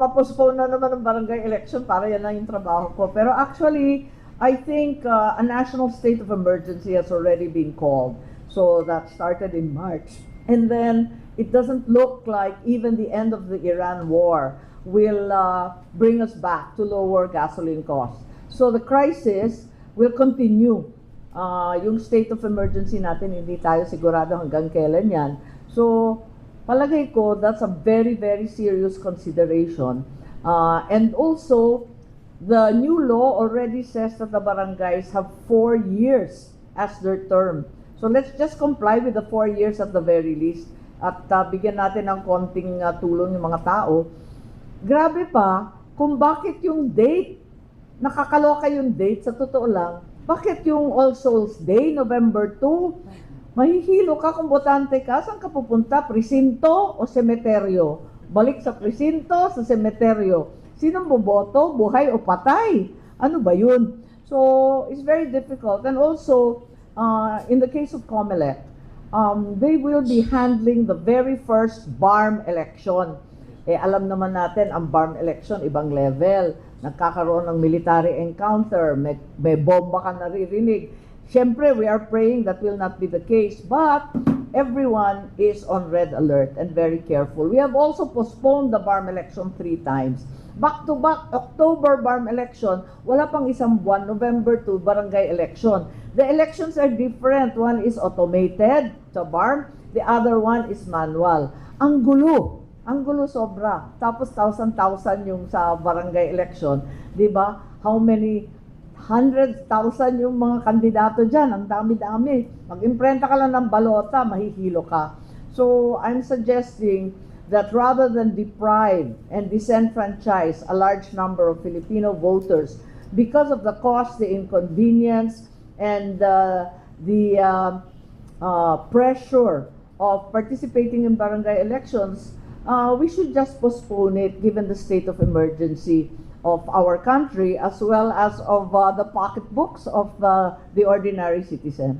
papostpone na naman ang barangay election para yan na yung trabaho ko. Pero actually, I think a national state of emergency has already been called. So that started in March. And then it doesn't look like even the end of the Iran war will bring us back to lower gasoline costs. So the crisis will continue. Yung state of emergency natin, hindi tayo sigurado hanggang kailan yan. So palagay ko, that's a very, very serious consideration. And also, the new law already says that the barangays have 4 years as their term. So let's just comply with the 4 years at the very least. At bigyan natin ng konting tulong yung mga tao. Grabe pa, kung bakit yung date, nakakaloka yung date, sa totoo lang, bakit yung All Souls Day, November 2, mahihilo ka kung botante ka, saan ka pupunta? Presinto o semeteryo? Balik sa presinto, sa semeteryo. Sinong boboto? Buhay o patay? Ano ba yun? So, it's very difficult. And also, in the case of COMELEC, they will be handling the very first BARM election. Alam naman natin, ang BARM election, ibang level. Nagkakaroon ng military encounter, may bomba ka naririnig. Siyempre, we are praying that will not be the case, but everyone is on red alert and very careful. We have also postponed the BARM election 3 times. Back-to-back, October BARM election, wala pang isang buwan, November 2, barangay election. The elections are different. One is automated sa BARM, the other one is manual. Ang gulo sobra. Tapos 1,000 yung sa barangay election. Di ba? How many 100,000 yung mga kandidato dyan. Ang dami-dami. Mag-imprenta ka lang ng balota, mahihilo ka. So, I'm suggesting that rather than deprive and disenfranchise a large number of Filipino voters because of the cost, the inconvenience, and the pressure of participating in barangay elections, we should just postpone it given the state of emergency of our country as well as of the pocketbooks of the ordinary citizen.